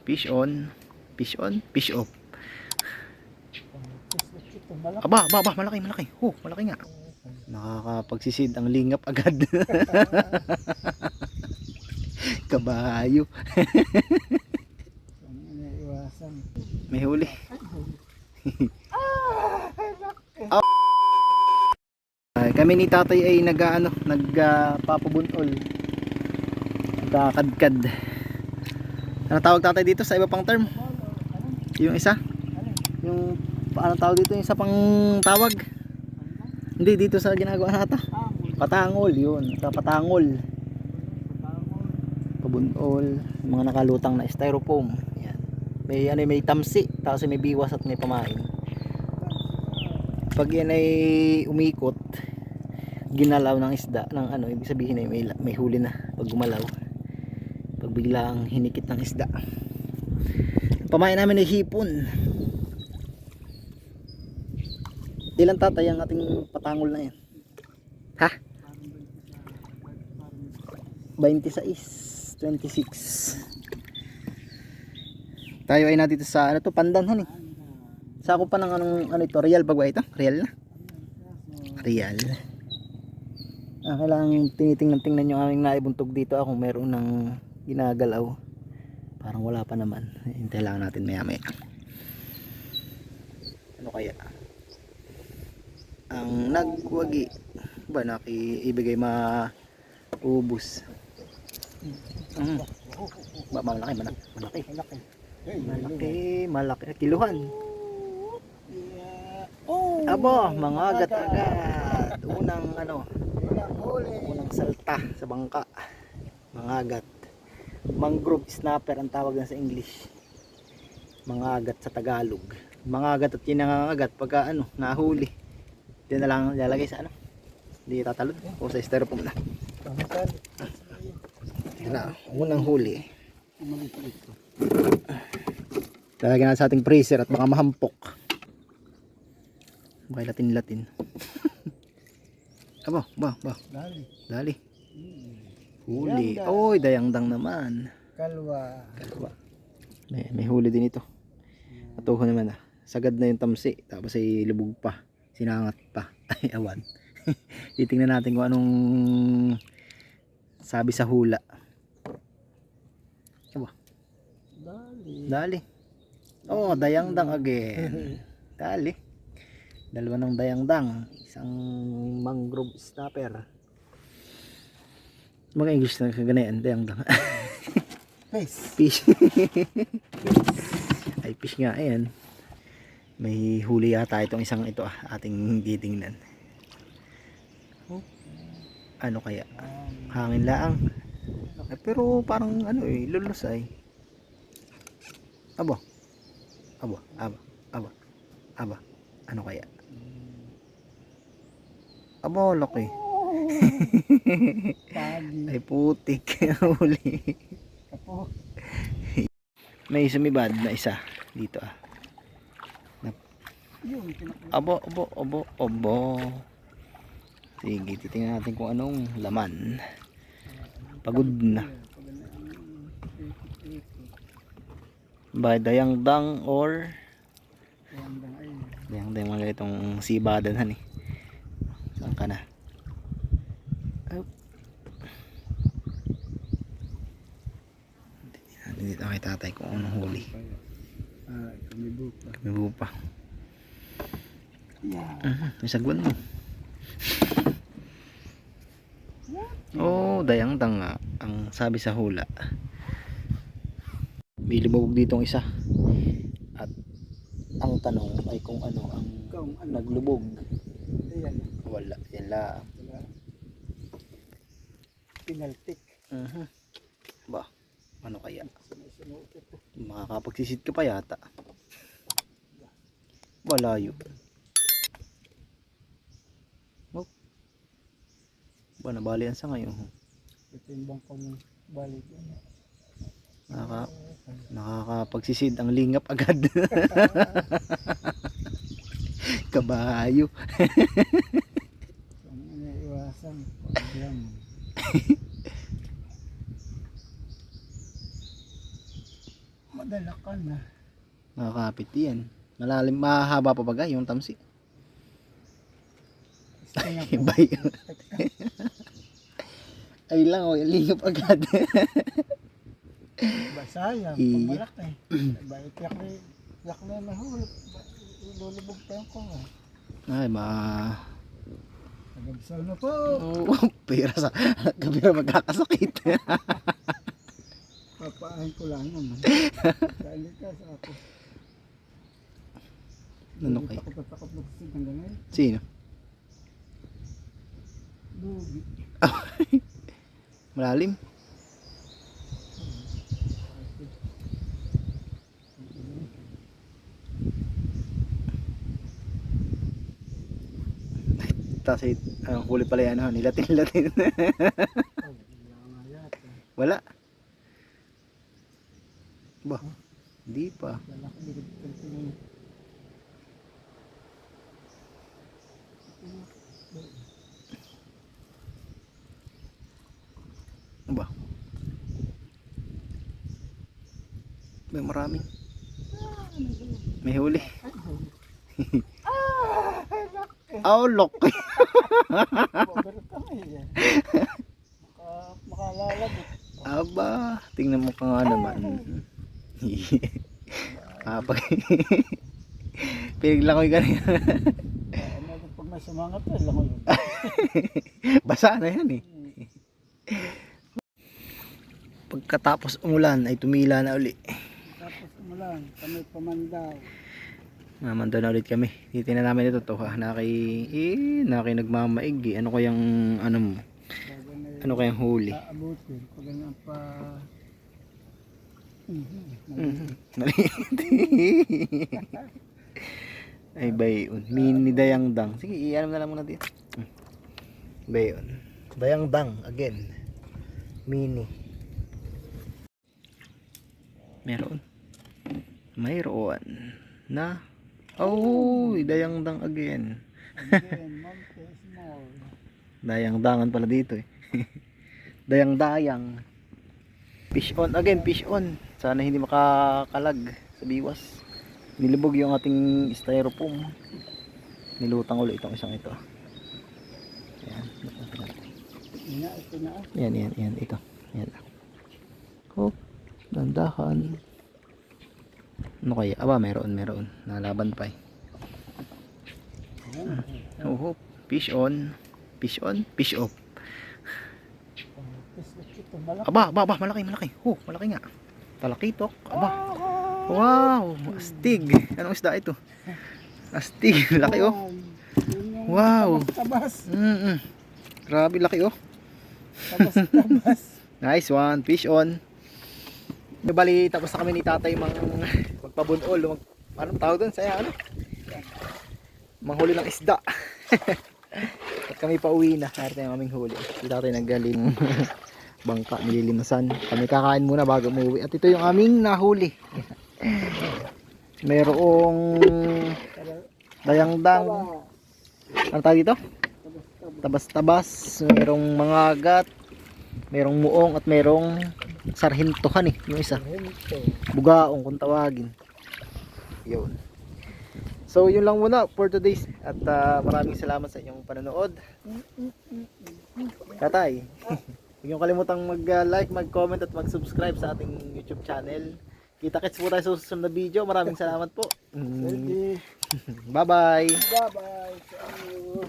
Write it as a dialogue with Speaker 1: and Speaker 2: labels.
Speaker 1: Fish on. Fish on. Fish off. Aba, aba, aba, malaki, malaki. Oh, malaki nga. Nakakapagsisid ang lingap agad. Kabayo. May huli. Kami ni tatay ay nagpapabunol. Nagkakadkad. Ano tawag tatay dito sa iba pang term? Yung isa? Yung paano tawag dito? Yung isa pang tawag? Hindi, dito sa ginagawa nata. Patangol, yun. Patangol. Pabunol. Mga nakalutang na styrofoam. Yan. May tamsi, tapos may biwas at may pamain. Pag yan ay umikot, ginalaw ng isda ng ibig sabihin ay may huli na pag gumalaw. Pag biglang hinikit ng isda. Pamain namin ay hipon. Ilan tatay ang ating patangol na yan? Ha? 26, 26. Tayo ay nandito sa pandanhan eh. Sako pa ng ito, real ba ito? Real na? Real. Kailangan tinitingnan yung aming naibuntog dito kung meron ng ginagalaw. Parang wala pa naman. Hintay lang natin maya maya. Ano kaya? Ang nagwagi ba ibigay maubos. Malaki. Malaki. Kiluhan. Abo, mga agat-agat. Unang salta sa bangka. Mga agat. Mangrove snapper ang tawag na sa English. Mga agat sa Tagalog. Mga agat at kinangagat pagka nahuli. Diyan na lang lalagay sa Hindi tatalon o sa styrofoam na. Na, unang huli. Lalagyan natin sa ating freezer at baka mahampok. Baka latin. Aba, ba. Dali. Huli. Oy, dayangdang naman.
Speaker 2: Kalwa.
Speaker 1: May huli din ito. Atuho naman Sagad na yung tamsi. Tapos ay lubog pa. Sinangat pa. Ay, awan. Titingnan natin kung anong sabi sa hula. Aba. Dali. Oh, dayangdang again. Dali. Dalawa ng dayangdang. Isang mangrove snapper. Mga English na kaganayan, dayangdang. Fish. Ay, fish nga, ayan. May huli yata itong isang ito ating titingnan. Ano kaya? Hangin laang. Pero parang lulus ay. Aba. Ano kaya? Aba, laki. Ay putik. Huli. May sumibad na isa dito Abo. Sige, titingnan natin kung anong laman. Pagod na. Ba dayangdang or dayangdang mga itong sibadan Saan ka na? Dito kay tatay kung anong huli. Kamibo pa. May sagwan mo. Oh, dayangdang nga ang sabi sa hula. May lumubog ditong isa. At ang tanong ay kung ano ang naglubog. Wala. Yan lang.
Speaker 2: Pinaltik.
Speaker 1: Ba, ano kaya? Makakapagsisid ka pa yata. Malayo. Ba, nabali yan sa ngayon.
Speaker 2: Ito yung bangkong balik.
Speaker 1: Nakakapagsisid ang lingap agad. Kabayo.
Speaker 2: Iwasan. Madala ka na.
Speaker 1: Makakapit yan. Malalim, mahaba pa bagay yung tamsi.
Speaker 2: Gusto niya po.
Speaker 1: Iba yun. Ay lang, oh, lingap agad.
Speaker 2: Basayang,
Speaker 1: Iya.
Speaker 2: pag malaki. Bait yak na nahulog. Lulubog pa yung ko.
Speaker 1: Ay,
Speaker 2: Nagabsal na po.
Speaker 1: oh, pera sa kabira magkakasakit.
Speaker 2: Papaan ko lang naman. Dali ka sa ako.
Speaker 1: Ano
Speaker 2: Hindi
Speaker 1: kay?
Speaker 2: pa ko tatakot magsigit hanggang ngayon.
Speaker 1: Sino?
Speaker 2: Lugi.
Speaker 1: Malalim? Tapos huli pala yan, nilatin. Wala. Ba? Hindi pa. Ba? May marami. May huli. Oh, look.
Speaker 2: Makalalabot.
Speaker 1: Aba, tingnan mo ka nga naman. Pag pinaglangoy ka na.
Speaker 2: Pag may sumangat, lang ko yun.
Speaker 1: Basa na yan eh. Pagkatapos umulan ay tumila na uli.
Speaker 2: Tapos umulan, kami pamandaw.
Speaker 1: Mamanda na ulit kami. Titignan namin ito to ha. Naki nagmamaig eh. Ano kayang ano mo? Ano kayang huli?
Speaker 2: Aabutin. Pag ganyan pa...
Speaker 1: Ay bayon. Mini dayangdang. Sige, iyan na lang muna dito. Bayon. Dayangdang again. Mini. Meron. Mayroon na. Oh, dayangdang again.
Speaker 2: Again, monkey small.
Speaker 1: Dayang-dangan pala dito eh. Dayang-dayang. Fish on again, fish on. Sana hindi makakalag sa biwas. Nilubog yung ating styrofoam. Nilutang ulit itong isang ito. Ayan.
Speaker 2: Ito na.
Speaker 1: Yan, ito. Yan. Hop, dandahan. Ano kaya? Aba, meron. Nalaban pa eh. Oh, hop. Fish on. Fish on, fish off.
Speaker 2: Ito malaki.
Speaker 1: Aba, malaki. Oh, malaki nga. Talakitok. Aba. Wow, astig. Anong isda ito? Astig, laki oh. Wow.
Speaker 2: Tabas.
Speaker 1: Grabe, laki oh.
Speaker 2: Tabas.
Speaker 1: Nice one, fish on. Bali, tapos na kami ni tatay magpabunol. Anong tawag doon? Saya ano? Manghuli ng isda. At kami pa uwi na. Narito yung aming huli. Si tatay nagaling bangka, nililimasan. Kami kakain muna bago umuwi. At ito yung aming nahuli. Mayroong dayangdang. Ano tawag dito? Tabas-tabas. Mayroong mangagat. Mayroong muong at mayroong sarhintohan eh. Yung isa. Bugaong kung tawagin. Yun. So yun lang muna for today's. At maraming salamat sa inyong panonood. Tatay. Huwag niyong kalimutang mag-like, mag-comment at mag-subscribe sa ating YouTube channel. Kita-kits po tayo sa susunod na video. Maraming salamat po.
Speaker 2: Ready.
Speaker 1: Bye-bye.
Speaker 2: Bye-bye. See you.